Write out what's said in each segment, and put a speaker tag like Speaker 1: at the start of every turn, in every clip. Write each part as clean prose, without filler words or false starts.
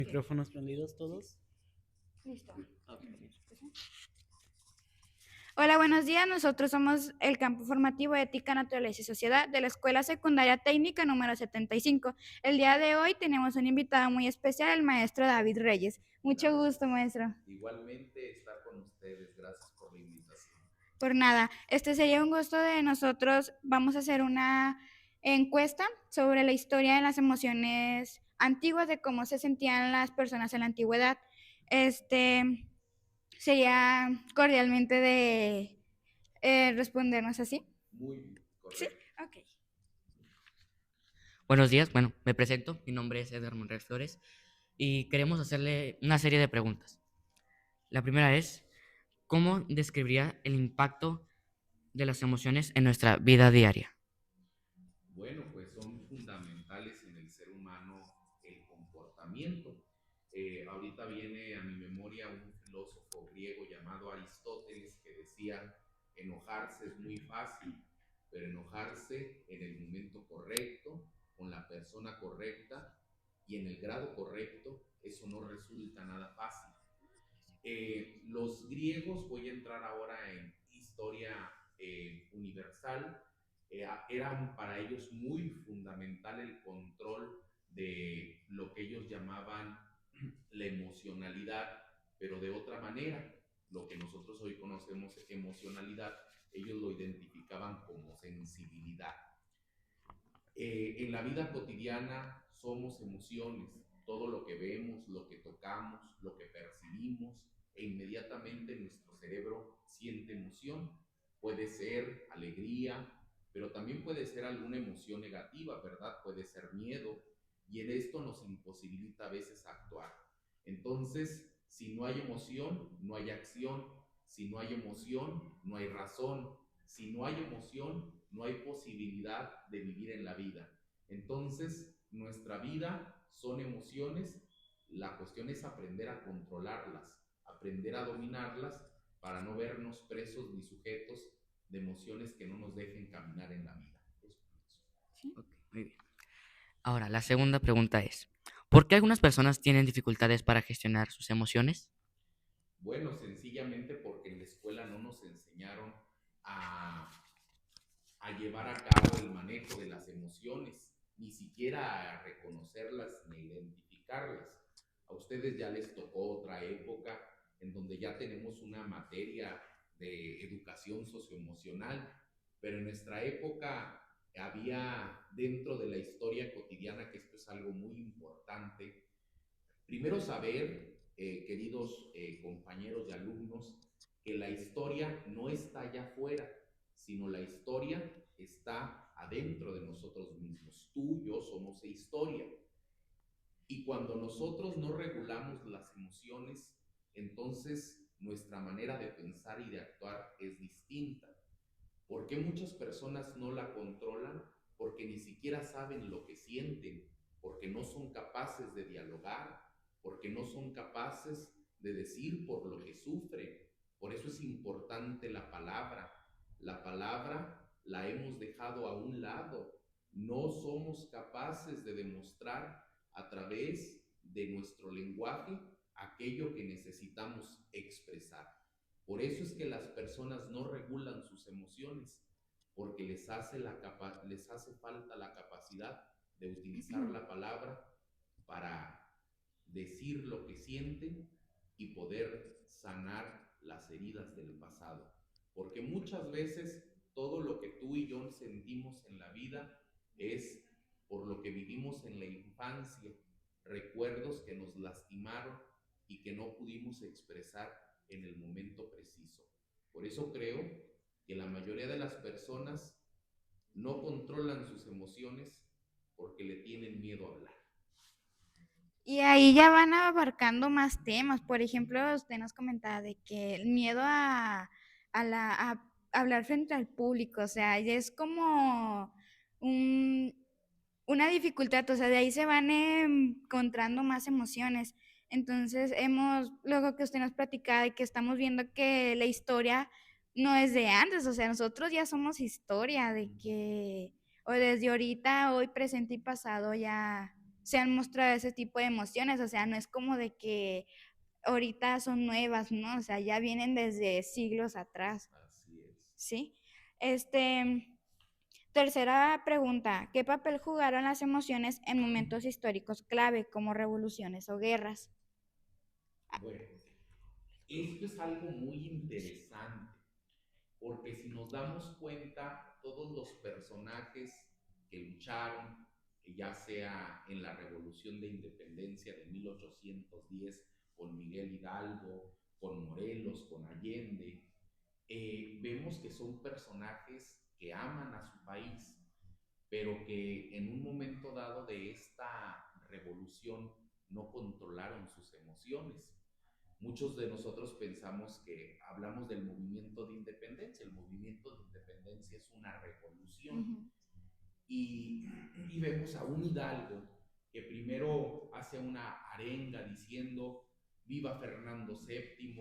Speaker 1: Micrófonos prendidos todos.
Speaker 2: Listo.
Speaker 1: Ok.
Speaker 2: Hola, buenos días. Nosotros somos el campo formativo de Ética, Naturaleza y Sociedad de la Escuela Secundaria Técnica número 75. El día de hoy tenemos un invitado muy especial, el maestro David Reyes. Mucho gusto, maestro.
Speaker 3: Igualmente estar con ustedes, gracias por la invitación.
Speaker 2: Por nada, este sería un gusto de nosotros. Vamos a hacer una encuesta sobre la historia de las emociones antiguas, de cómo se sentían las personas en la antigüedad. Este sería cordialmente de respondernos así.
Speaker 3: Muy bien,
Speaker 2: Sí,
Speaker 3: correcto.
Speaker 2: ok.
Speaker 1: Buenos días, bueno, me presento, mi nombre es Edgar Monreal Flores y queremos hacerle una serie de preguntas. La primera es, ¿cómo describiría el impacto de las emociones en nuestra vida diaria?
Speaker 3: Bueno, pues son fundamentales en el ser humano el comportamiento. Ahorita viene a mi memoria un filósofo griego llamado Aristóteles que decía, enojarse es muy fácil, pero enojarse en el momento correcto, con la persona correcta y en el grado correcto, eso no resulta nada fácil. Los griegos, voy a entrar ahora en historia universal, eran para ellos muy fundamental el control de lo que ellos llamaban la emocionalidad, pero de otra manera. Lo que nosotros hoy conocemos emocionalidad, ellos lo identificaban como sensibilidad. En la vida cotidiana somos emociones, todo lo que vemos, lo que tocamos, lo que percibimos, e inmediatamente nuestro cerebro siente emoción. Puede ser alegría, pero también puede ser alguna emoción negativa, ¿verdad? Puede ser miedo, y en esto nos imposibilita a veces actuar. Entonces, si no hay emoción, no hay acción. Si no hay emoción, no hay razón. Si no hay emoción, no hay posibilidad de vivir en la vida. Entonces, nuestra vida son emociones. La cuestión es aprender a controlarlas, aprender a dominarlas para no vernos presos ni sujetos de emociones que no nos dejen caminar en la vida.
Speaker 1: Ok, muy bien. Ahora, la segunda pregunta es, ¿por qué algunas personas tienen dificultades para gestionar sus emociones?
Speaker 3: Bueno, sencillamente porque en la escuela no nos enseñaron a llevar a cabo el manejo de las emociones, ni siquiera a reconocerlas ni a identificarlas. A ustedes ya les tocó otra época en donde ya tenemos una materia de educación socioemocional, pero en nuestra época había dentro de la historia cotidiana, que esto es algo muy importante, primero saber, queridos compañeros y alumnos, que la historia no está allá afuera, sino la historia está adentro de nosotros mismos. Tú y yo somos historia. Y cuando nosotros no regulamos las emociones, entonces nuestra manera de pensar y de actuar es distinta. ¿Por qué muchas personas no la controlan? Porque ni siquiera saben lo que sienten, porque no son capaces de dialogar, porque no son capaces de decir por lo que sufren. Por eso es importante la palabra. La palabra la hemos dejado a un lado. No somos capaces de demostrar a través de nuestro lenguaje aquello que necesitamos expresar. Por eso es que las personas no regulan sus emociones, porque les hace falta la capacidad de utilizar la palabra para decir lo que sienten y poder sanar las heridas del pasado. Porque muchas veces todo lo que tú y yo sentimos en la vida es por lo que vivimos en la infancia, recuerdos que nos lastimaron y que no pudimos expresar en el momento preciso. Por eso creo que la mayoría de las personas no controlan sus emociones porque le tienen miedo a hablar.
Speaker 2: Y ahí ya van abarcando más temas. Por ejemplo, usted nos comentaba de que el miedo a hablar frente al público, o sea, ya es como un, una dificultad, o sea, de ahí se van encontrando más emociones. Entonces, luego que usted nos platicaba y que estamos viendo que la historia no es de antes, o sea, nosotros ya somos historia, de que, o desde ahorita, hoy, presente y pasado, ya. se han mostrado ese tipo de emociones, o sea, no es como de que ahorita son nuevas, ¿no? O sea, ya vienen desde siglos atrás,
Speaker 3: Así es.
Speaker 2: ¿sí? Este, tercera pregunta, ¿qué papel jugaron las emociones en momentos históricos clave como revoluciones o guerras?
Speaker 3: Bueno, esto es algo muy interesante, porque si nos damos cuenta, todos los personajes que lucharon, ya sea en la Revolución de Independencia de 1810, con Miguel Hidalgo, con Morelos, con Allende, vemos que son personajes que aman a su país, pero que en un momento dado de esta revolución no controlaron sus emociones. Muchos de nosotros pensamos que hablamos del movimiento de independencia. El movimiento de independencia es una revolución.
Speaker 2: Ujú.
Speaker 3: Y vemos a un Hidalgo que primero hace una arenga diciendo: viva Fernando VII,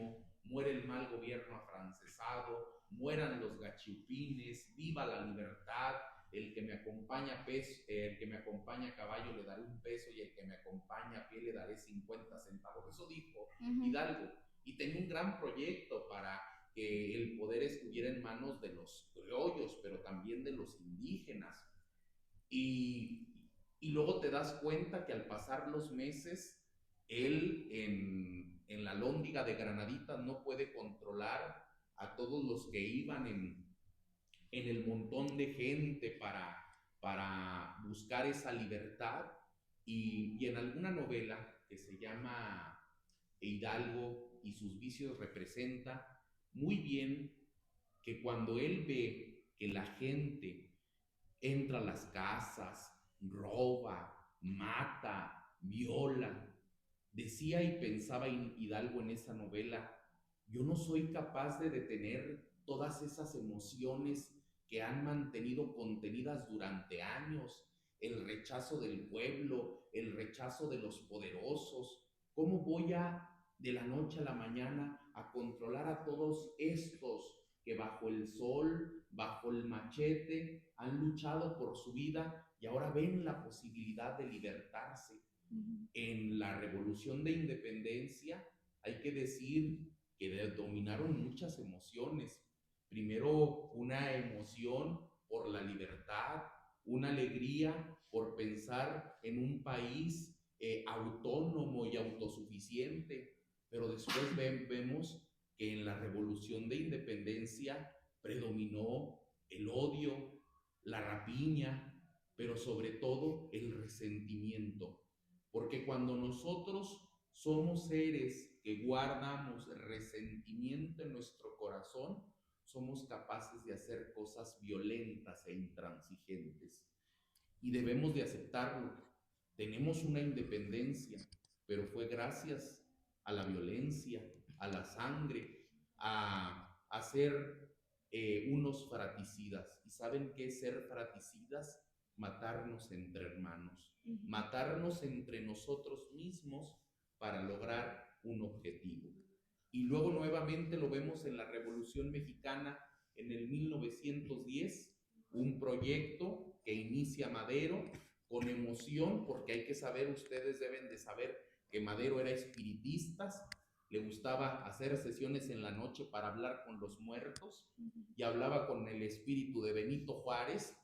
Speaker 3: muere el mal gobierno afrancesado, mueran los gachupines, viva la libertad, el que me acompaña el que me acompaña a caballo le daré un peso y el que me acompaña a pie le daré 50 centavos. Eso dijo Hidalgo, y tenía un gran proyecto para que el poder estuviera en manos de los criollos, pero también de los indígenas. Y luego te das cuenta que al pasar los meses, él en la lóndiga de Granaditas no puede controlar a todos los que iban en el montón de gente para buscar esa libertad. Y en alguna novela que se llama Hidalgo y sus vicios representa muy bien que cuando él ve que la gente entra a las casas, roba, mata, viola. Decía y pensaba Hidalgo en esa novela: yo no soy capaz de detener todas esas emociones que han mantenido contenidas durante años, el rechazo del pueblo, el rechazo de los poderosos. ¿Cómo voy a, de la noche a la mañana, a controlar a todos estos que bajo el sol, bajo el machete, han luchado por su vida y ahora ven la posibilidad de libertarse? En la Revolución de Independencia hay que decir que dominaron muchas emociones. Primero, una emoción por la libertad, una alegría por pensar en un país autónomo y autosuficiente, pero después vemos que en la Revolución de Independencia predominó el odio, la rapiña, pero sobre todo el resentimiento. Porque cuando nosotros somos seres que guardamos resentimiento en nuestro corazón, somos capaces de hacer cosas violentas e intransigentes. Y debemos de aceptarlo. Tenemos una independencia, pero fue gracias a la violencia, a la sangre, a ser unos fraticidas. ¿Y saben qué es ser fraticidas? Matarnos entre hermanos, matarnos entre nosotros mismos para lograr un objetivo. Y luego nuevamente lo vemos en la Revolución Mexicana en el 1910, un proyecto que inicia Madero con emoción, porque hay que saber, ustedes deben de saber que Madero era espiritista, le gustaba hacer sesiones en la noche para hablar con los muertos y hablaba con el espíritu de Benito Juárez,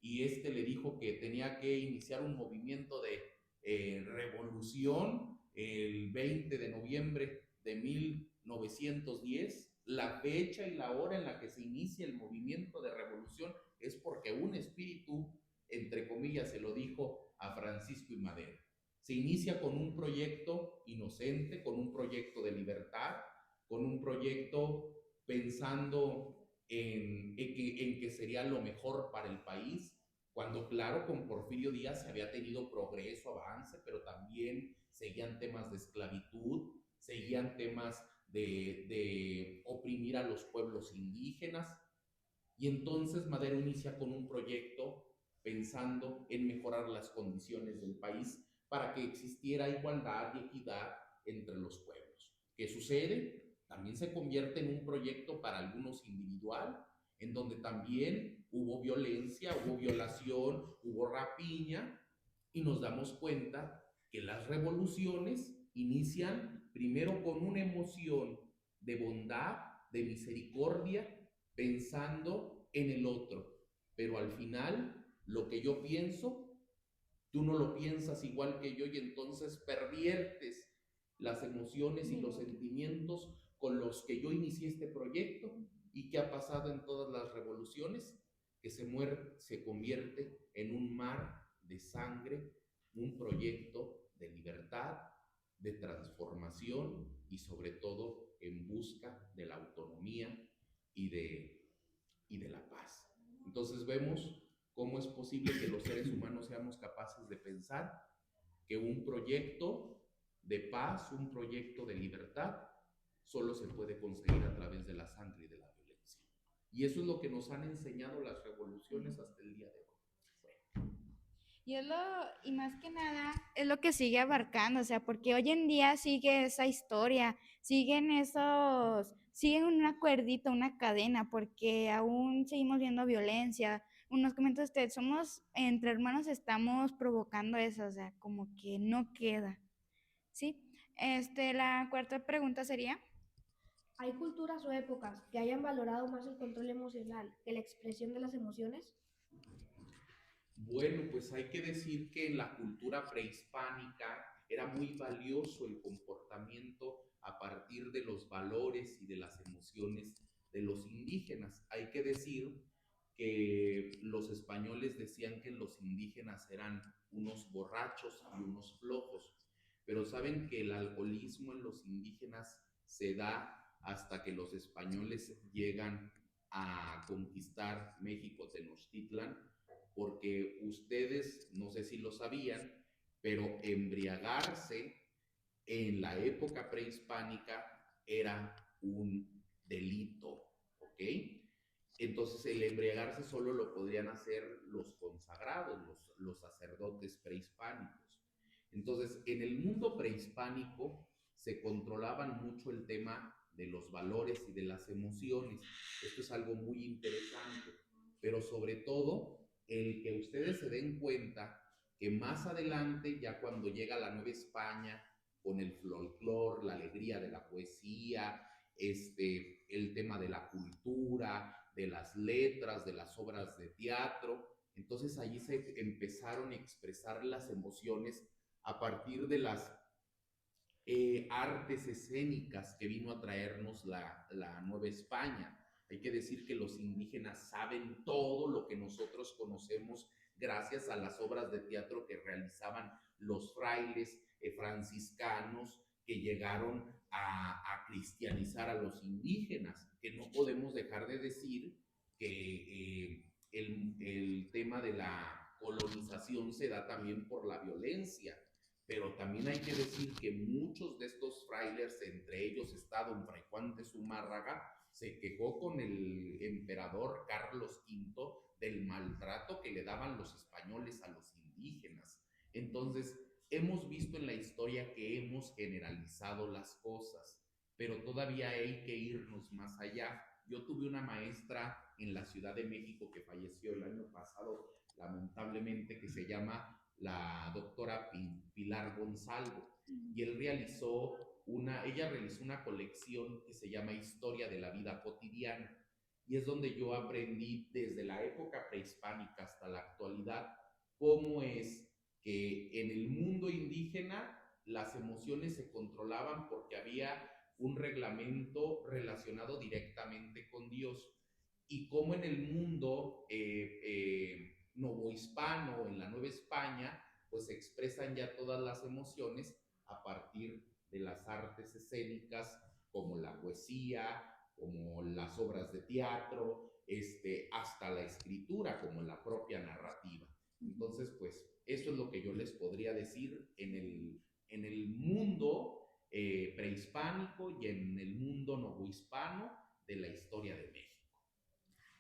Speaker 3: y este le dijo que tenía que iniciar un movimiento de revolución el 20 de noviembre de 1910. La fecha y la hora en la que se inicia el movimiento de revolución es porque un espíritu, entre comillas, se lo dijo a Francisco I. Madero. Se inicia con un proyecto inocente, con un proyecto de libertad, con un proyecto pensando en que sería lo mejor para el país, cuando claro, con Porfirio Díaz se había tenido progreso, avance, pero también seguían temas de esclavitud, seguían temas de oprimir a los pueblos indígenas. Y entonces Madero inicia con un proyecto pensando en mejorar las condiciones del país para que existiera igualdad y equidad entre los pueblos. ¿Qué sucede? También se convierte en un proyecto para algunos individual, en donde también hubo violencia, hubo violación, hubo rapiña, Y nos damos cuenta que las revoluciones inician primero con una emoción de bondad, de misericordia, pensando en el otro. Pero al final, lo que yo pienso, tú no lo piensas igual que yo y entonces perviertes las emociones y los sentimientos con los que yo inicié este proyecto. ¿Y qué ha pasado en todas las revoluciones? Que se convierte en un mar de sangre, un proyecto de libertad, de transformación y sobre todo en busca de la autonomía y de la paz. Entonces vemos cómo es posible que los seres humanos seamos capaces de pensar que un proyecto de paz, un proyecto de libertad, solo se puede conseguir a través de la sangre y de la violencia. Y eso es lo que nos han enseñado las revoluciones hasta el día de hoy.
Speaker 2: Y es lo, y más que nada, es lo que sigue abarcando, o sea, porque hoy en día sigue esa historia, siguen una cuerdita, una cadena, porque aún seguimos viendo violencia. Unos comenta usted, somos, entre hermanos estamos provocando eso, o sea, como que no queda, ¿sí? La cuarta pregunta sería,
Speaker 4: ¿Hay culturas o épocas que hayan valorado más el control emocional que la expresión de las emociones?
Speaker 3: Bueno, pues hay que decir que en la cultura prehispánica era muy valioso el comportamiento a partir de los valores y de las emociones de los indígenas. Hay que decir que los españoles decían que los indígenas eran unos borrachos y unos flojos, pero saben que el alcoholismo en los indígenas se da hasta que los españoles llegan a conquistar México, Tenochtitlan, porque ustedes, no sé si lo sabían, pero embriagarse en la época prehispánica era un delito, ¿ok? Entonces el embriagarse solo lo podrían hacer los consagrados, los sacerdotes prehispánicos. Entonces, en el mundo prehispánico se controlaban mucho el tema de los valores y de las emociones. Esto es algo muy interesante, pero sobre todo el que ustedes se den cuenta que más adelante, ya cuando llega la Nueva España, con el folclore, la alegría de la poesía, el tema de la cultura, de las letras, de las obras de teatro. Entonces allí se empezaron a expresar las emociones a partir de las artes escénicas que vino a traernos la Nueva España. Hay que decir que los indígenas saben todo lo que nosotros conocemos gracias a las obras de teatro que realizaban los frailes franciscanos que llegaron a cristianizar a los indígenas, que no podemos dejar de decir que el tema de la colonización se da también por la violencia, pero también hay que decir que muchos de estos frailes, entre ellos está don Fray Juan de Zumárraga, se quejó con el emperador Carlos V del maltrato que le daban los españoles a los indígenas. Entonces, hemos visto en la historia que hemos generalizado las cosas, pero todavía hay que irnos más allá. Yo tuve una maestra en la Ciudad de México que falleció el año pasado, lamentablemente, que se llama la doctora Pilar Gonzalo, y ella realizó una colección que se llama Historia de la Vida Cotidiana, y es donde yo aprendí desde la época prehispánica hasta la actualidad cómo es que en el mundo indígena las emociones se controlaban porque había un reglamento relacionado directamente con Dios, y cómo en el mundo novohispano, en la Nueva España, pues se expresan ya todas las emociones a partir de las artes escénicas como la poesía, como las obras de teatro, hasta la escritura, como la propia narrativa. Entonces, pues eso es lo que yo les podría decir en el mundo prehispánico y en el mundo novohispano de la historia de México.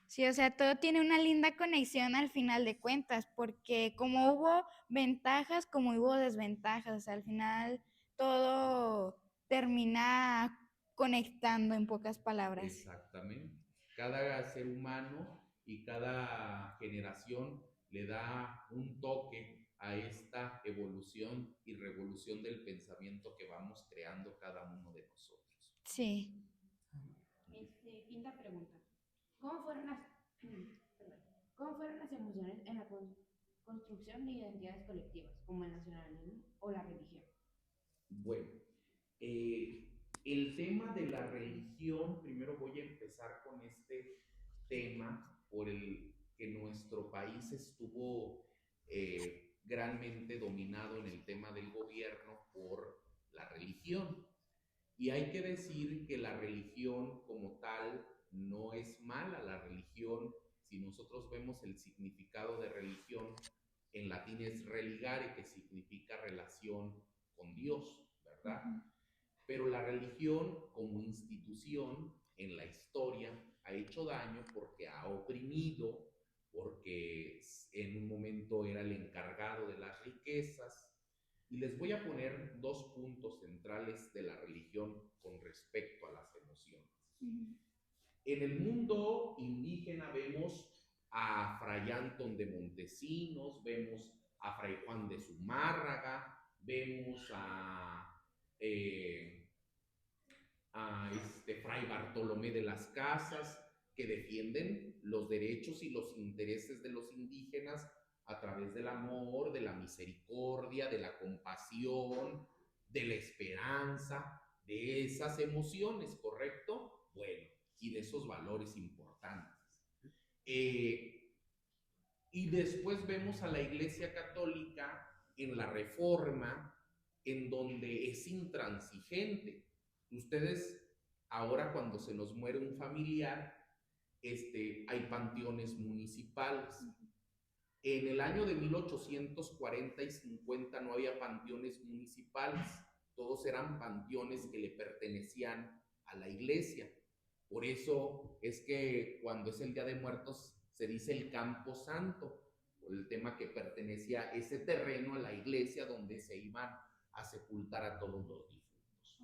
Speaker 2: sí, o sea, todo tiene una linda conexión al final de cuentas, porque como hubo ventajas, como hubo desventajas, o sea, al final todo termina conectando en pocas palabras.
Speaker 3: Exactamente. Cada ser humano y cada generación le da un toque a esta evolución y revolución del pensamiento que vamos creando cada uno de nosotros.
Speaker 2: Sí.
Speaker 5: Quinta pregunta. ¿Cómo fueron las, perdón, ¿cómo fueron las emociones en la construcción de identidades colectivas, como el nacionalismo o la religión?
Speaker 3: Bueno, el tema de la religión, primero voy a empezar con este tema por el que nuestro país estuvo grandemente dominado en el tema del gobierno por la religión. Y hay que decir que la religión como tal no es mala. La religión, si nosotros vemos el significado de religión, en latín es religare, que significa relación con Dios, ¿verdad? Pero la religión como institución en la historia ha hecho daño porque ha oprimido, porque en un momento era el encargado de las riquezas. Y les voy a poner dos puntos centrales de la religión con respecto a las emociones. En el mundo indígena vemos a Fray Antón de Montesinos, vemos a Fray Juan de Zumárraga, vemos a Fray Bartolomé de las Casas, que defienden los derechos y los intereses de los indígenas a través del amor, de la misericordia, de la compasión, de la esperanza, de esas emociones, ¿correcto? Bueno, y de esos valores importantes. Y después vemos a la Iglesia Católica en la Reforma, en donde es intransigente. Ustedes, ahora cuando se nos muere un familiar, hay panteones municipales. En el año de 1840 y 50 no había panteones municipales, todos eran panteones que le pertenecían a la iglesia. Por eso es que cuando es el Día de Muertos se dice el Campo Santo, por el tema que pertenecía ese terreno a la iglesia donde se iban a sepultar a todos los difuntos.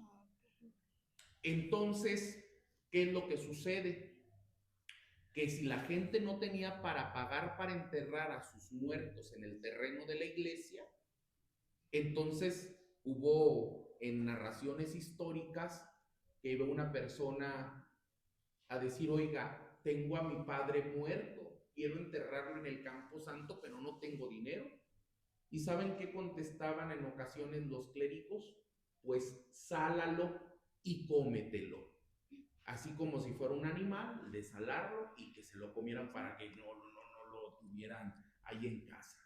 Speaker 3: Entonces, ¿qué es lo que sucede? Que si la gente no tenía para pagar para enterrar a sus muertos en el terreno de la iglesia, entonces hubo en narraciones históricas que iba una persona a decir, oiga, tengo a mi padre muerto, quiero enterrarlo en el Campo Santo, pero no tengo dinero. ¿Y saben qué contestaban en ocasiones los clérigos? Pues sálalo y cómetelo. Así como si fuera un animal, desalarlo y que se lo comieran para que no lo tuvieran ahí en casa.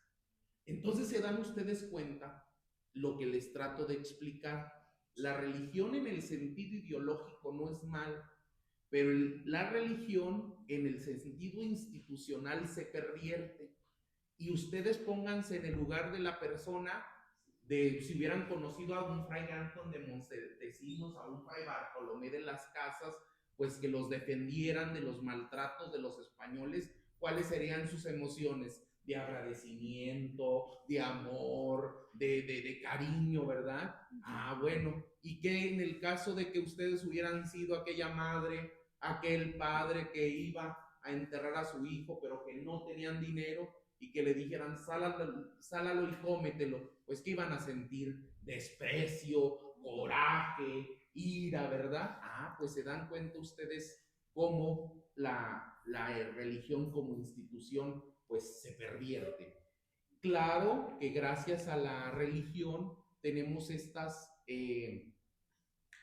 Speaker 3: Entonces se dan ustedes cuenta lo que les trato de explicar. La religión en el sentido ideológico no es mal, pero la religión en el sentido institucional se pervierte. Y ustedes pónganse en el lugar de la persona, de si hubieran conocido a un Fray Antón de Montesinos, a un Fray Bartolomé de las Casas, pues que los defendieran de los maltratos de los españoles, ¿cuáles serían sus emociones? De agradecimiento, de amor, de cariño, ¿verdad? Ah, bueno, ¿y qué en el caso de que ustedes hubieran sido aquella madre, aquel padre que iba a enterrar a su hijo, pero que no tenían dinero y que le dijeran, sálalo y cómetelo? Pues que iban a sentir desprecio, coraje, ira, ¿verdad? Ah, pues se dan cuenta ustedes cómo la religión como institución pues se pervierte. Claro que gracias a la religión tenemos estas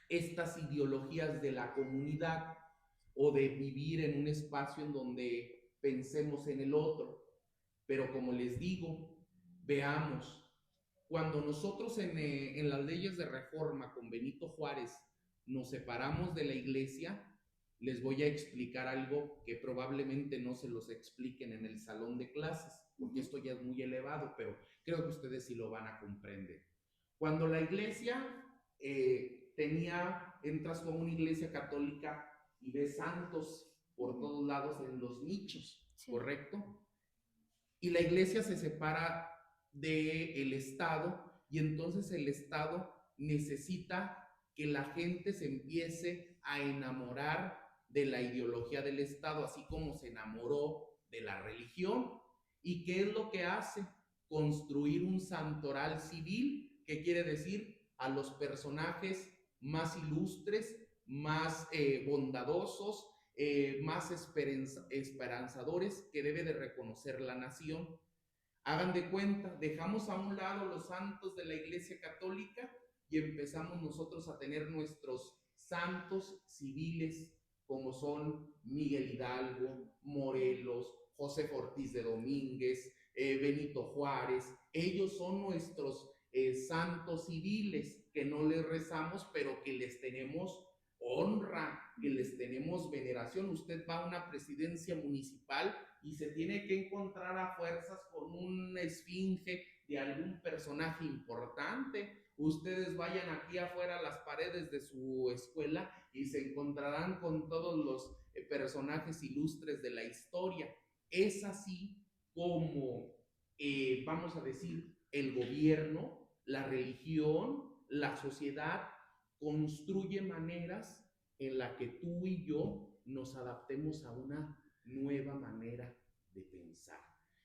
Speaker 3: ideologías de la comunidad o de vivir en un espacio en donde pensemos en el otro. Pero como les digo, veamos, cuando nosotros en las leyes de reforma con Benito Juárez nos separamos de la iglesia, les voy a explicar algo que probablemente no se los expliquen en el salón de clases, porque esto ya es muy elevado, pero creo que ustedes sí lo van a comprender. Cuando la iglesia entras como una iglesia católica y ves santos por todos lados en los nichos, sí, ¿correcto? Y la iglesia se separa del Estado y entonces el Estado necesita que la gente se empiece a enamorar de la ideología del Estado, así como se enamoró de la religión. ¿Y qué es lo que hace? construir un santoral civil, que quiere decir a los personajes más ilustres, más bondadosos, más esperanzadores que debe de reconocer la nación. Hagan de cuenta, dejamos a un lado los santos de la Iglesia Católica y empezamos nosotros a tener nuestros santos civiles, como son Miguel Hidalgo, Morelos, José Ortiz de Domínguez, Benito Juárez. Ellos son nuestros santos civiles, que no les rezamos, pero que les tenemos honra, que les tenemos veneración. Usted va a una presidencia municipal y se tiene que encontrar a fuerzas con una esfinge de algún personaje importante. Ustedes vayan aquí afuera a las paredes de su escuela y se encontrarán con todos los personajes ilustres de la historia. Es así como, vamos a decir, el gobierno, la religión, la sociedad construye maneras en la que tú y yo nos adaptemos a una nueva manera de pensar.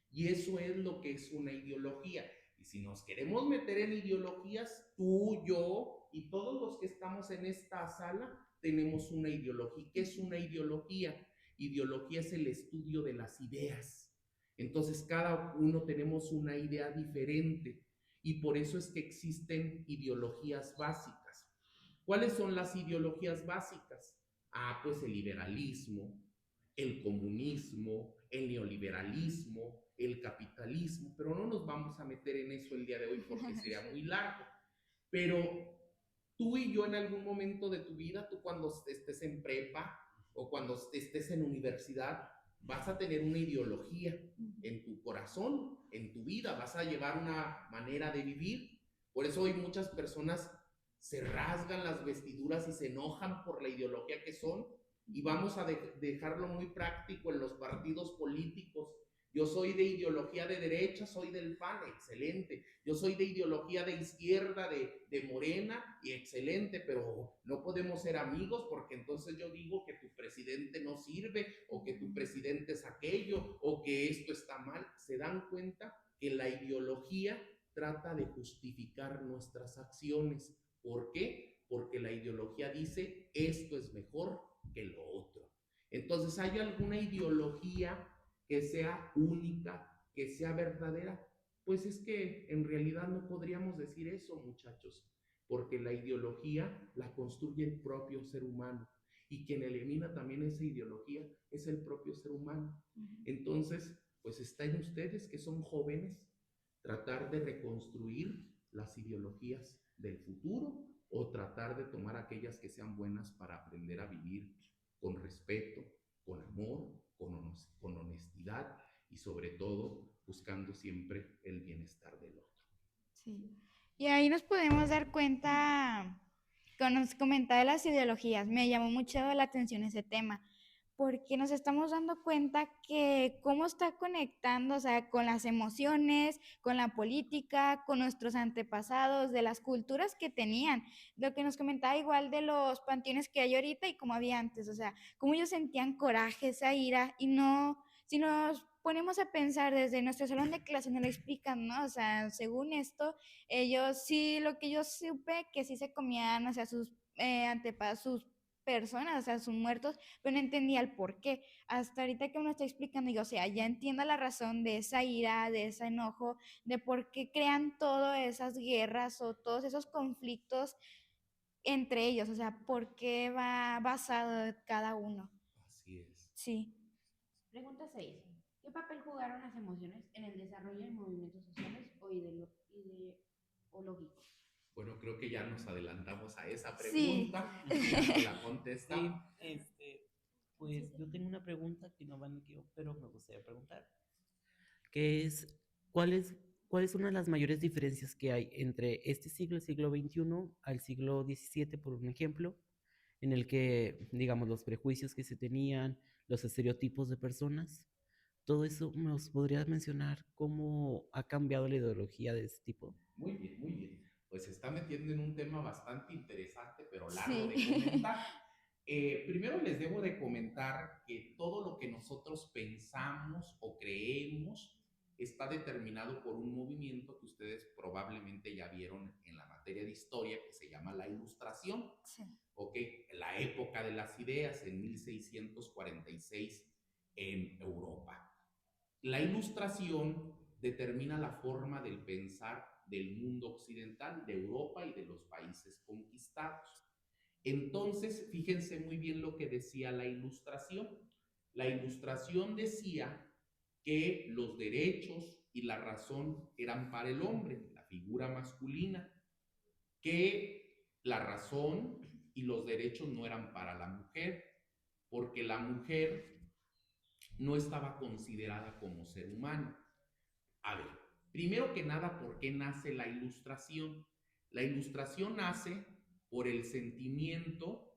Speaker 3: Y eso es lo que es una ideología. Y si nos queremos meter en ideologías, tú, yo y todos los que estamos en esta sala tenemos una ideología. ¿Qué es una ideología? Ideología es el estudio de las ideas. Entonces cada uno tenemos una idea diferente y por eso es que existen ideologías básicas. ¿Cuáles son las ideologías básicas? Pues el liberalismo, el comunismo, el neoliberalismo, el capitalismo, pero no nos vamos a meter en eso el día de hoy porque sería muy largo. Pero tú y yo en algún momento de tu vida, tú cuando estés en prepa o cuando estés en universidad, vas a tener una ideología en tu corazón, en tu vida, vas a llevar una manera de vivir. Por eso hoy muchas personas se rasgan las vestiduras y se enojan por la ideología que son, y vamos a dejarlo muy práctico en los partidos políticos. Yo soy de ideología de derecha, soy del PAN, excelente. Yo soy de ideología de izquierda, de Morena, y excelente, pero no podemos ser amigos porque entonces yo digo que tu presidente no sirve, o que tu presidente es aquello, o que esto está mal. ¿Se dan cuenta que la ideología trata de justificar nuestras acciones? ¿Por qué? Porque la ideología dice esto es mejor que lo otro. Entonces, ¿hay alguna ideología que sea única, que sea verdadera? Pues es que en realidad no podríamos decir eso, muchachos, porque la ideología la construye el propio ser humano, y quien elimina también esa ideología es el propio ser humano. Entonces, pues está en ustedes, que son jóvenes, tratar de reconstruir las ideologías del futuro, o tratar de tomar aquellas que sean buenas para aprender a vivir con respeto, con amor, con honestidad, y sobre todo buscando siempre el bienestar del otro.
Speaker 2: Sí. Y ahí nos podemos dar cuenta, cuando nos comentaba de las ideologías, me llamó mucho la atención ese tema, porque nos estamos dando cuenta que cómo está conectando, o sea, con las emociones, con la política, con nuestros antepasados, de las culturas que tenían. Lo que nos comentaba igual de los panteones que hay ahorita y como había antes, o sea, cómo ellos sentían coraje, esa ira, y no, si nos ponemos a pensar desde nuestro salón de clase, nos lo explican, ¿no? O sea, según esto, ellos sí, lo que yo supe, que sí se comían, o sea, sus antepasados, sus personas, o sea, sus muertos, pero no entendía el por qué. Hasta ahorita que me lo está explicando, digo, o sea, ya entiendo la razón de esa ira, de ese enojo, de por qué crean todas esas guerras o todos esos conflictos entre ellos, o sea, por qué va basado cada uno.
Speaker 3: Así es.
Speaker 2: Sí.
Speaker 5: Pregunta 6. ¿Qué papel jugaron las emociones en el desarrollo de movimientos sociales o ideológicos?
Speaker 3: Bueno, creo que ya nos adelantamos a esa
Speaker 2: Sí.
Speaker 3: pregunta. Ya la contesta.
Speaker 6: Sí, pues yo tengo una pregunta que no va en el guión, pero me gustaría preguntar, que es, ¿cuáles son las mayores diferencias que hay entre este siglo, el siglo XXI, al siglo XVII, por un ejemplo, en el que, digamos, los prejuicios que se tenían, los estereotipos de personas, todo eso nos podrías mencionar cómo ha cambiado la ideología de este tipo?
Speaker 3: Muy bien, muy bien. Pues se está metiendo en un tema bastante interesante, pero largo
Speaker 2: Sí.
Speaker 3: de comentar. Primero les debo de comentar que todo lo que nosotros pensamos o creemos está determinado por un movimiento que ustedes probablemente ya vieron en la materia de historia, que se llama la Ilustración.
Speaker 2: Sí.
Speaker 3: ¿Ok? La época de las ideas, en 1646 en Europa. La Ilustración determina la forma del pensar del mundo occidental, de Europa y de los países conquistados. Entonces, fíjense muy bien lo que decía la Ilustración. La Ilustración decía que los derechos y la razón eran para el hombre, la figura masculina, que la razón y los derechos no eran para la mujer, porque la mujer no estaba considerada como ser humano. A ver, primero que nada, ¿por qué nace la Ilustración? La Ilustración nace por el sentimiento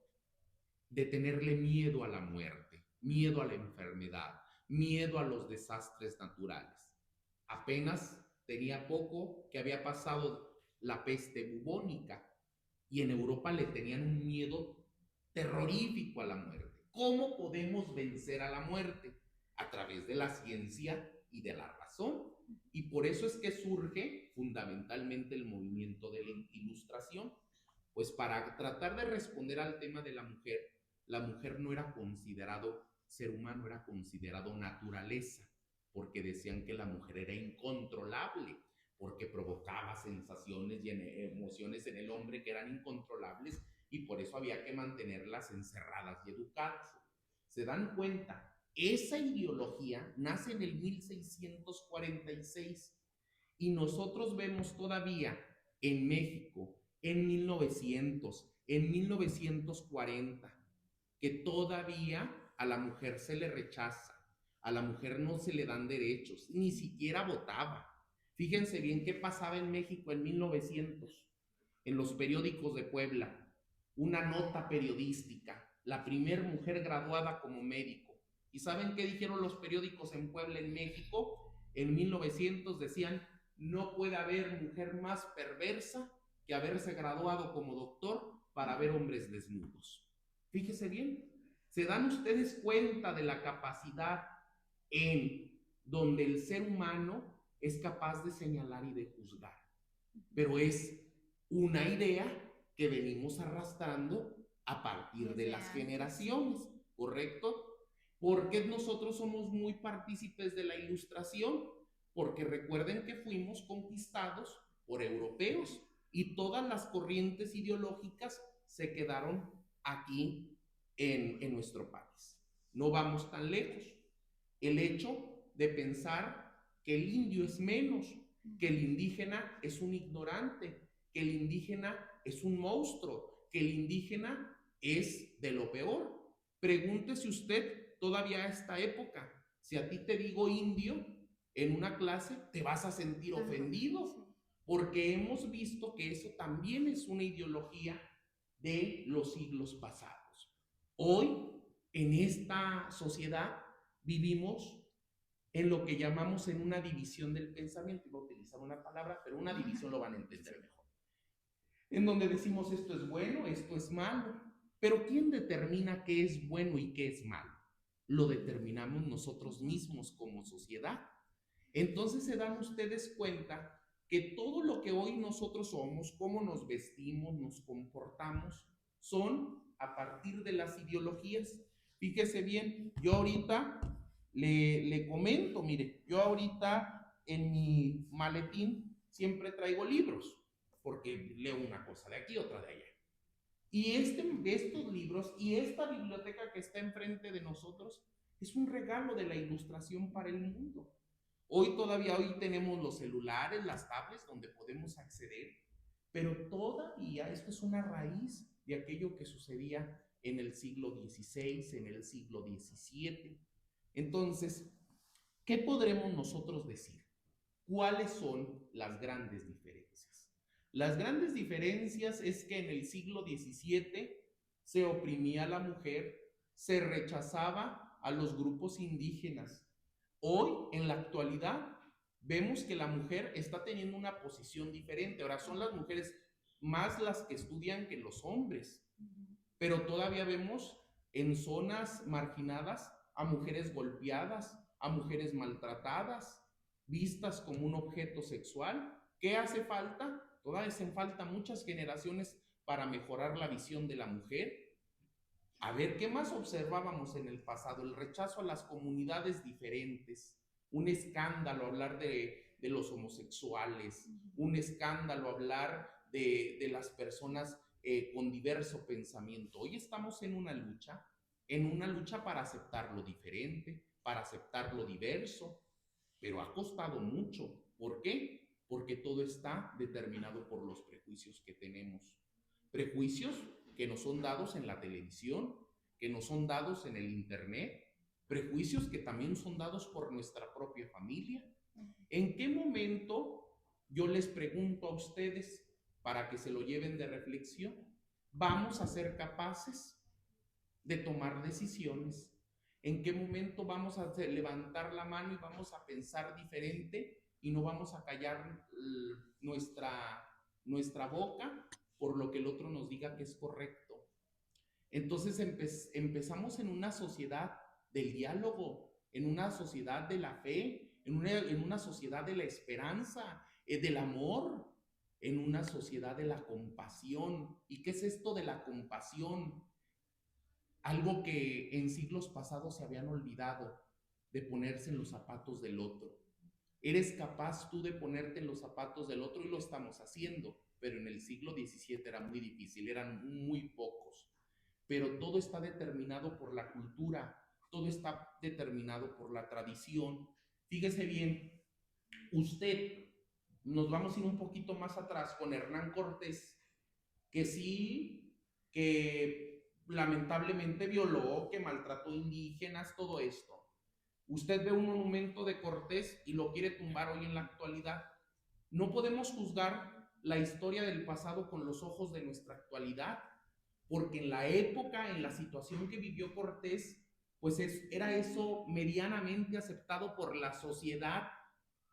Speaker 3: de tenerle miedo a la muerte, miedo a la enfermedad, miedo a los desastres naturales. Apenas tenía poco que había pasado la peste bubónica y en Europa le tenían un miedo terrorífico a la muerte. ¿Cómo podemos vencer a la muerte? A través de la ciencia y de la razón. Y por eso es que surge fundamentalmente el movimiento de la Ilustración, pues para tratar de responder al tema de la mujer no era considerado ser humano, era considerado naturaleza, porque decían que la mujer era incontrolable, porque provocaba sensaciones y emociones en el hombre que eran incontrolables y por eso había que mantenerlas encerradas y educadas. ¿Se dan cuenta? Esa ideología nace en el 1646 y nosotros vemos todavía en México, en 1900, en 1940, que todavía a la mujer se le rechaza, a la mujer no se le dan derechos, ni siquiera votaba. Fíjense bien qué pasaba en México en 1900, en los periódicos de Puebla, una nota periodística, la primer mujer graduada como médico. ¿Y saben qué dijeron los periódicos en Puebla, en México? En 1900 decían, no puede haber mujer más perversa que haberse graduado como doctor para ver hombres desnudos. Fíjese bien, ¿se dan ustedes cuenta de la capacidad en donde el ser humano es capaz de señalar y de juzgar? Pero es una idea que venimos arrastrando a partir de las generaciones, ¿correcto? ¿Por qué nosotros somos muy partícipes de la Ilustración? Porque recuerden que fuimos conquistados por europeos y todas las corrientes ideológicas se quedaron aquí en nuestro país. No vamos tan lejos. El hecho de pensar que el indio es menos, que el indígena es un ignorante, que el indígena es un monstruo, que el indígena es de lo peor. Pregúntese usted todavía a esta época, si a ti te digo indio en una clase, te vas a sentir ofendido, porque hemos visto que eso también es una ideología de los siglos pasados. Hoy, en esta sociedad, vivimos en lo que llamamos en una división del pensamiento. Voy a utilizar una palabra, pero una división lo van a entender mejor. En donde decimos esto es bueno, esto es malo. Pero ¿quién determina qué es bueno y qué es malo? Lo determinamos nosotros mismos como sociedad. Entonces se dan ustedes cuenta que todo lo que hoy nosotros somos, cómo nos vestimos, nos comportamos, son a partir de las ideologías. Fíjese bien, yo ahorita le comento, mire, yo ahorita en mi maletín siempre traigo libros, porque leo una cosa de aquí, otra de allá. Y estos libros y esta biblioteca que está enfrente de nosotros es un regalo de la Ilustración para el mundo. Hoy tenemos los celulares, las tablets donde podemos acceder, pero todavía esto es una raíz de aquello que sucedía en el siglo XVI, en el siglo XVII. Entonces, ¿qué podremos nosotros decir? ¿Cuáles son las grandes diferencias? Las grandes diferencias es que en el siglo XVII se oprimía a la mujer, se rechazaba a los grupos indígenas. Hoy, en la actualidad, vemos que la mujer está teniendo una posición diferente. Ahora son las mujeres más las que estudian que los hombres, pero todavía vemos en zonas marginadas a mujeres golpeadas, a mujeres maltratadas. vistas como un objeto sexual. ¿Qué hace falta? Todavía hacen falta muchas generaciones para mejorar la visión de la mujer. A ver, ¿qué más observábamos en el pasado? El rechazo a las comunidades diferentes, un escándalo hablar de los homosexuales, un escándalo hablar de las personas con diverso pensamiento. Hoy estamos en una lucha para aceptar lo diferente, para aceptar lo diverso, pero ha costado mucho. ¿Por qué? Porque todo está determinado por los prejuicios que tenemos. Prejuicios que nos son dados en la televisión, que nos son dados en el internet, prejuicios que también son dados por nuestra propia familia. ¿En qué momento, yo les pregunto a ustedes, para que se lo lleven de reflexión, vamos a ser capaces de tomar decisiones? ¿En qué momento vamos a levantar la mano y vamos a pensar diferente y no vamos a callar nuestra boca por lo que el otro nos diga que es correcto? Entonces empezamos en una sociedad del diálogo, en una sociedad de la fe, en una sociedad de la esperanza, del amor, en una sociedad de la compasión. ¿Y qué es esto de la compasión? Algo que en siglos pasados se habían olvidado, de ponerse en los zapatos del otro. ¿Eres capaz tú de ponerte en los zapatos del otro? Y lo estamos haciendo, pero en el siglo XVII era muy difícil, eran muy pocos. Pero todo está determinado por la cultura, todo está determinado por la tradición. Fíjese bien, nos vamos a ir un poquito más atrás con Hernán Cortés, que sí, que lamentablemente violó, que maltrató indígenas, todo esto. Usted ve un monumento de Cortés y lo quiere tumbar hoy en la actualidad. No podemos juzgar la historia del pasado con los ojos de nuestra actualidad, porque en la época, en la situación que vivió Cortés, pues era eso medianamente aceptado por la sociedad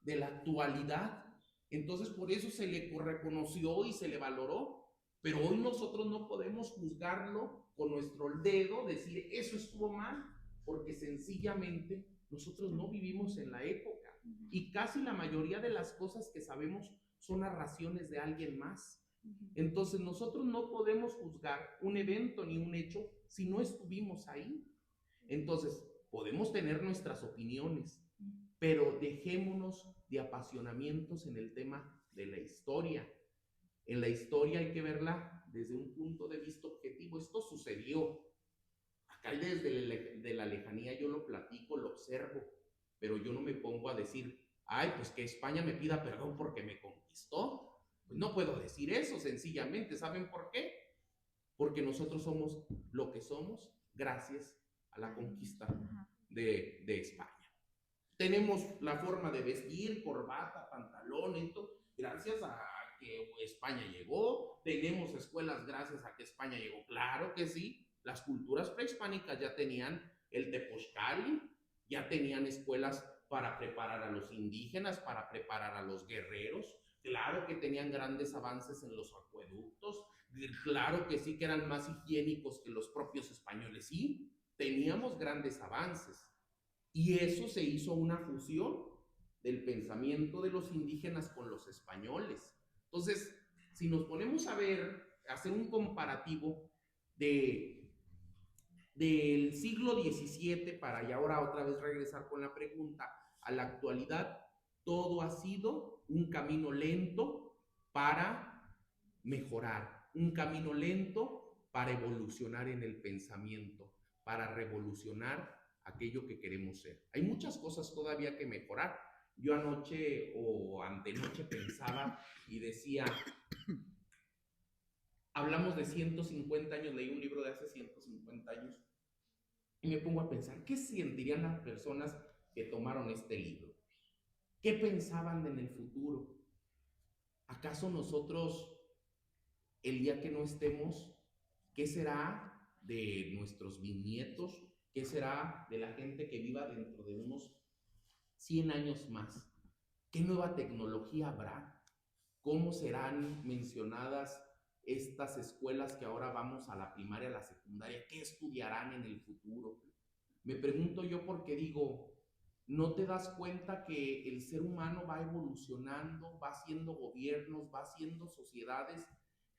Speaker 3: de la actualidad. Entonces por eso se le reconoció y se le valoró, pero hoy nosotros no podemos juzgarlo con nuestro dedo, decir eso estuvo mal, porque sencillamente nosotros no vivimos en la época y casi la mayoría de las cosas que sabemos son narraciones de alguien más. Entonces nosotros no podemos juzgar un evento ni un hecho si no estuvimos ahí. Entonces podemos tener nuestras opiniones, pero dejémonos de apasionamientos en el tema de la historia. En la historia hay que verla desde un punto de vista objetivo. Esto sucedió. Acá desde la lejanía yo lo platico, lo observo, pero yo no me pongo a decir, ay, pues que España me pida perdón porque me conquistó. Pues no puedo decir eso, sencillamente. ¿Saben por qué? Porque nosotros somos lo que somos gracias a la conquista de España. Tenemos la forma de vestir, corbata, pantalón, esto, gracias a que España llegó. Tenemos escuelas gracias a que España llegó. Claro que sí. Las culturas prehispánicas ya tenían el Tepozcali, ya tenían escuelas para preparar a los indígenas, para preparar a los guerreros. Claro que tenían grandes avances en los acueductos. Claro que sí, que eran más higiénicos que los propios españoles. Sí, teníamos grandes avances. Y eso se hizo una fusión del pensamiento de los indígenas con los españoles. Entonces, si nos ponemos a ver, hacer un comparativo del siglo XVII para, y ahora otra vez regresar con la pregunta, a la actualidad, todo ha sido un camino lento para mejorar, un camino lento para evolucionar en el pensamiento, para revolucionar aquello que queremos ser. Hay muchas cosas todavía que mejorar. Yo anoche o antenoche pensaba y decía, hablamos de 150 años, leí un libro de hace 150 años y me pongo a pensar, ¿qué sentirían las personas que tomaron este libro? ¿Qué pensaban en el futuro? ¿Acaso nosotros, el día que no estemos, qué será de nuestros bisnietos? ¿Qué será de la gente que viva dentro de unos 100 años más? ¿Qué nueva tecnología habrá? ¿Cómo serán mencionadas estas escuelas que ahora vamos a la primaria, a la secundaria? ¿Qué estudiarán en el futuro? Me pregunto yo porque digo, no te das cuenta que el ser humano va evolucionando, va haciendo gobiernos, va haciendo sociedades,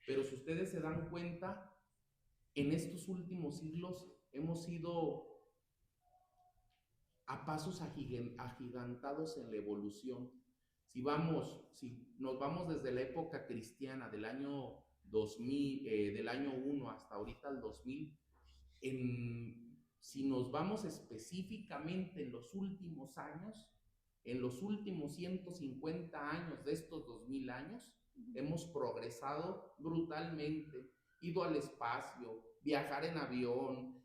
Speaker 3: pero si ustedes se dan cuenta, en estos últimos siglos hemos ido a pasos agigantados en la evolución. Si nos vamos desde la época cristiana, del año 2000, del año 1 hasta ahorita el 2000, si nos vamos específicamente en los últimos años, en los últimos 150 años de estos 2000 años, hemos progresado brutalmente, ido al espacio, viajar en avión,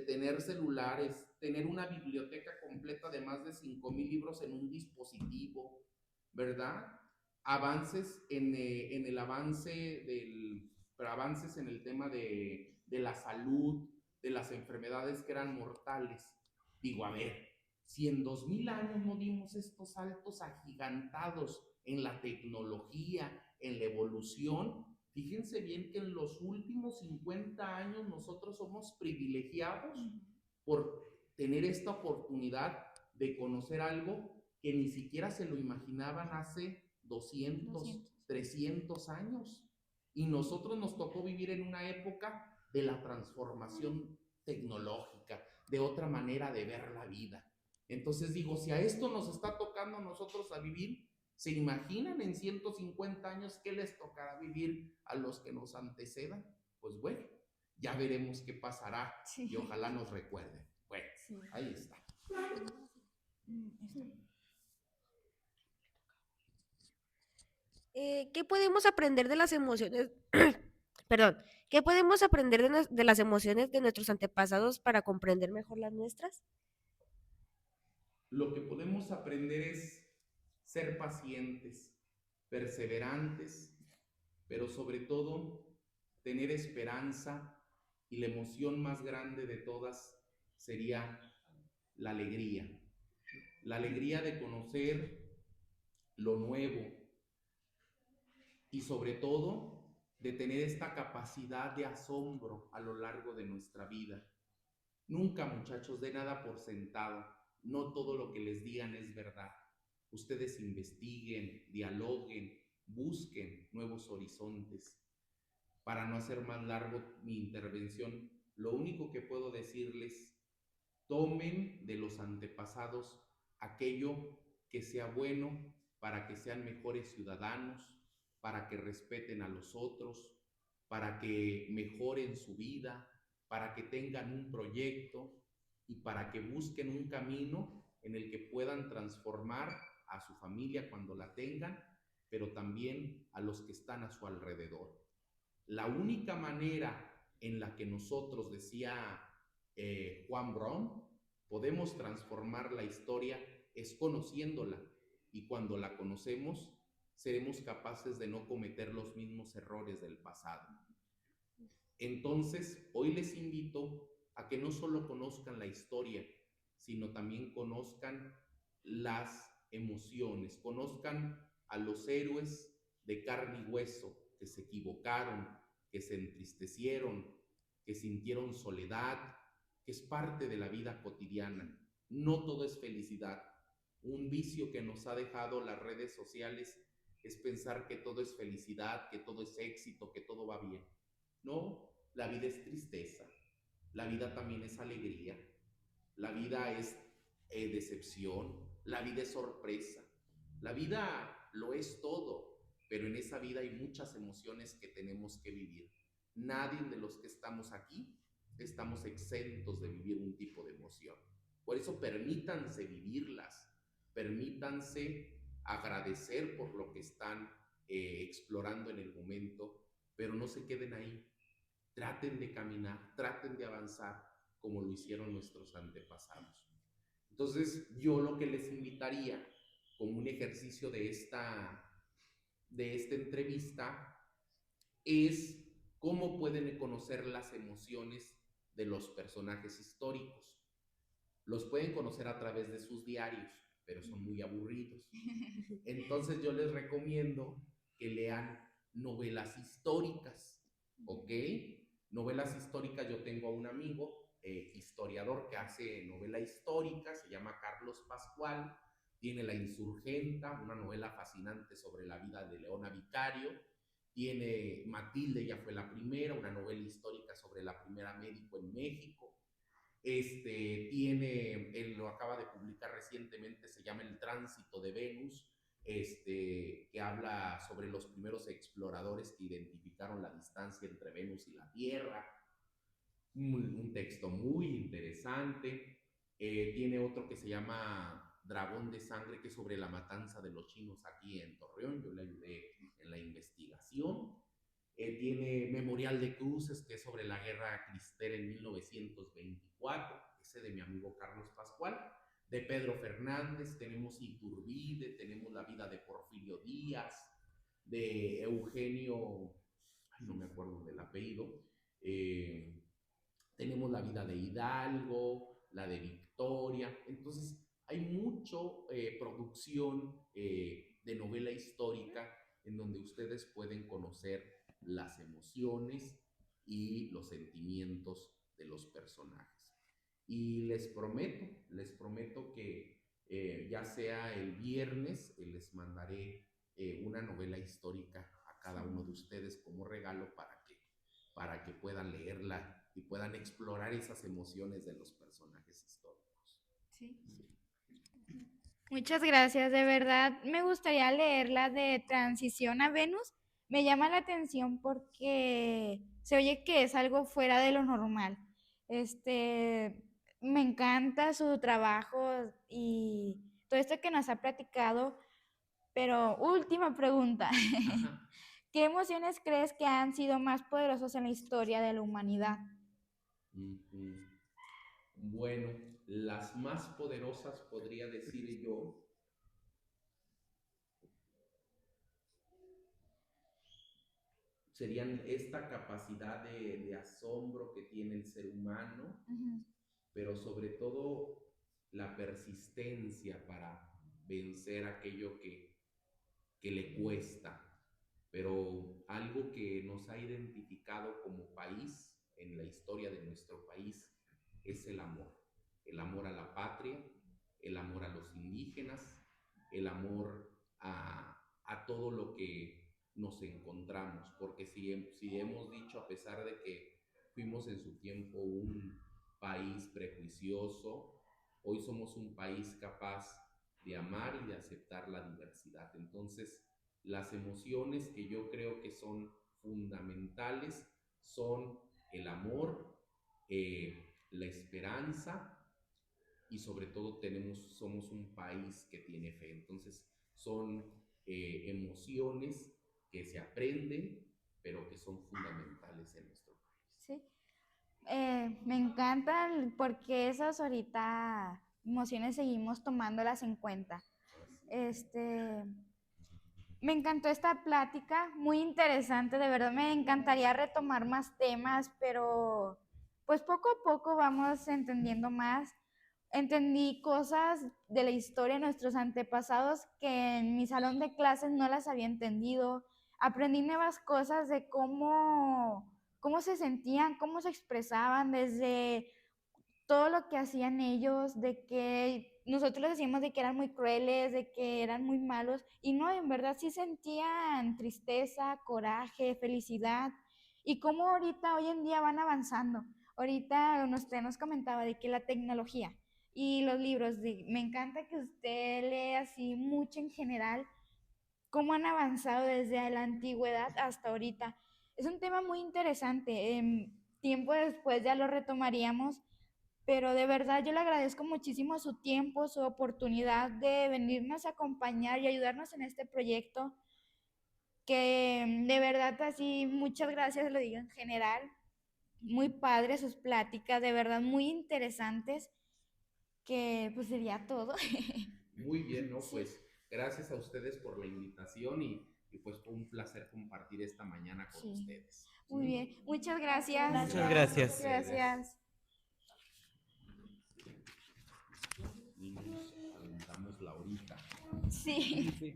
Speaker 3: tener celulares, tener una biblioteca completa de más de 5,000 libros en un dispositivo, ¿verdad? Avances en el avances en el tema de la salud, de las enfermedades que eran mortales. Digo, a ver, si en 2000 años no dimos estos saltos agigantados en la tecnología, en la evolución, fíjense bien que en los últimos 50 años nosotros somos privilegiados por tener esta oportunidad de conocer algo que ni siquiera se lo imaginaban hace 200, 300 años. Y nosotros nos tocó vivir en una época de la transformación tecnológica, de otra manera de ver la vida. Entonces digo, si a esto nos está tocando a nosotros a vivir, ¿se imaginan en 150 años qué les tocará vivir a los que nos antecedan? Pues bueno, ya veremos qué pasará y ojalá nos recuerden. Bueno, ahí está.
Speaker 4: ¿Qué podemos aprender de las emociones? Perdón, ¿qué podemos aprender de las emociones de nuestros antepasados para comprender mejor las nuestras?
Speaker 3: Lo que podemos aprender es ser pacientes, perseverantes, pero sobre todo tener esperanza, y la emoción más grande de todas sería la alegría de conocer lo nuevo y sobre todo de tener esta capacidad de asombro a lo largo de nuestra vida. Nunca, muchachos, de nada por sentado. No todo lo que les digan es verdad. Ustedes investiguen, dialoguen, busquen nuevos horizontes. Para no hacer más largo mi intervención, lo único que puedo decirles: tomen de los antepasados aquello que sea bueno para que sean mejores ciudadanos, para que respeten a los otros, para que mejoren su vida, para que tengan un proyecto y para que busquen un camino en el que puedan transformar a su familia cuando la tengan, pero también a los que están a su alrededor. La única manera en la que nosotros, decía Juan Brown, podemos transformar la historia es conociéndola, y cuando la conocemos seremos capaces de no cometer los mismos errores del pasado. Entonces, hoy les invito a que no solo conozcan la historia, sino también conozcan las emociones, conozcan a los héroes de carne y hueso que se equivocaron, que se entristecieron, que sintieron soledad, que es parte de la vida cotidiana. No todo es felicidad. Un vicio que nos ha dejado las redes sociales es pensar que todo es felicidad, que todo es éxito, que todo va bien. No, la vida es tristeza, la vida también es alegría, la vida es decepción, la vida es sorpresa, la vida lo es todo, pero en esa vida hay muchas emociones que tenemos que vivir. Nadie de los que estamos aquí estamos exentos de vivir un tipo de emoción. Por eso permítanse vivirlas, permítanse agradecer por lo que están explorando en el momento, pero no se queden ahí. Traten de caminar, traten de avanzar como lo hicieron nuestros antepasados. Entonces, yo lo que les invitaría como un ejercicio de esta entrevista es cómo pueden conocer las emociones de los personajes históricos. Los pueden conocer a través de sus diarios, pero son muy aburridos. Entonces yo les recomiendo que lean novelas históricas, ¿ok? Novelas históricas, yo tengo a un amigo, historiador, que hace novela histórica, se llama Carlos Pascual, tiene La Insurgenta, una novela fascinante sobre la vida de Leona Vicario, tiene Matilde, ya fue la primera, una novela histórica sobre la primera médico en México. Él lo acaba de publicar recientemente, se llama El Tránsito de Venus, que habla sobre los primeros exploradores que identificaron la distancia entre Venus y la Tierra. Un texto muy interesante. Tiene otro que se llama Dragón de Sangre, que es sobre la matanza de los chinos aquí en Torreón. Yo le ayudé en la investigación. Tiene Memorial de Cruces, que es sobre la guerra cristera en 1924, ese de mi amigo Carlos Pascual. De Pedro Fernández tenemos Iturbide, tenemos La vida de Porfirio Díaz, de Eugenio, ay, no me acuerdo del apellido, tenemos La vida de Hidalgo, la de Victoria. Entonces hay mucho producción de novela histórica en donde ustedes pueden conocer las emociones y los sentimientos de los personajes. Y les prometo que ya sea el viernes, les mandaré una novela histórica a cada uno de ustedes como regalo para que puedan leerla y puedan explorar esas emociones de los personajes históricos.
Speaker 2: Sí. Muchas gracias, de verdad me gustaría leer la de Transición a Venus. Me llama la atención porque se oye que es algo fuera de lo normal. Me encanta su trabajo y todo esto que nos ha platicado, pero última pregunta.
Speaker 3: Ajá.
Speaker 2: ¿Qué emociones crees que han sido más poderosas en la historia de la humanidad?
Speaker 3: Bueno, las más poderosas podría decir yo serían esta capacidad de asombro que tiene el ser humano,
Speaker 2: Ujú.
Speaker 3: pero sobre todo la persistencia para vencer aquello que le cuesta. Pero algo que nos ha identificado como país en la historia de nuestro país es el amor a la patria, el amor a los indígenas, el amor a todo lo que nos encontramos, porque si hemos dicho, a pesar de que fuimos en su tiempo un país prejuicioso, hoy somos un país capaz de amar y de aceptar la diversidad. Entonces, las emociones que yo creo que son fundamentales son el amor, la esperanza y sobre todo somos un país que tiene fe. Entonces son emociones que se aprenden, pero que son fundamentales en nuestro país.
Speaker 2: Sí. Me encantan porque esas ahorita emociones seguimos tomándolas en cuenta. Este, Me encantó esta plática, muy interesante, de verdad me encantaría retomar más temas, pero pues poco a poco vamos entendiendo más. Entendí cosas de la historia de nuestros antepasados que en mi salón de clases no las había entendido. Aprendí nuevas cosas de cómo se sentían, cómo se expresaban, desde todo lo que hacían ellos, de que nosotros les decíamos de que eran muy crueles, de que eran muy malos, y no, en verdad sí sentían tristeza, coraje, felicidad, y cómo ahorita, hoy en día van avanzando. Ahorita usted nos comentaba de que la tecnología y los libros, me encanta que usted lee así mucho en general, cómo han avanzado desde la antigüedad hasta ahorita. Es un tema muy interesante. Tiempo después ya lo retomaríamos, pero de verdad yo le agradezco muchísimo su tiempo, su oportunidad de venirnos a acompañar y ayudarnos en este proyecto, que de verdad así muchas gracias, lo digo en general, muy padres sus pláticas, de verdad muy interesantes, que pues sería todo.
Speaker 3: Muy bien, ¿no?
Speaker 2: Sí,
Speaker 3: Pues gracias a ustedes por la invitación y pues fue un placer compartir esta mañana con
Speaker 2: sí,
Speaker 3: ustedes.
Speaker 2: muy bien, muchas gracias.
Speaker 6: Muchas gracias.
Speaker 2: Gracias.
Speaker 3: Y nos aventamos la horita.
Speaker 2: Sí.
Speaker 6: Sí.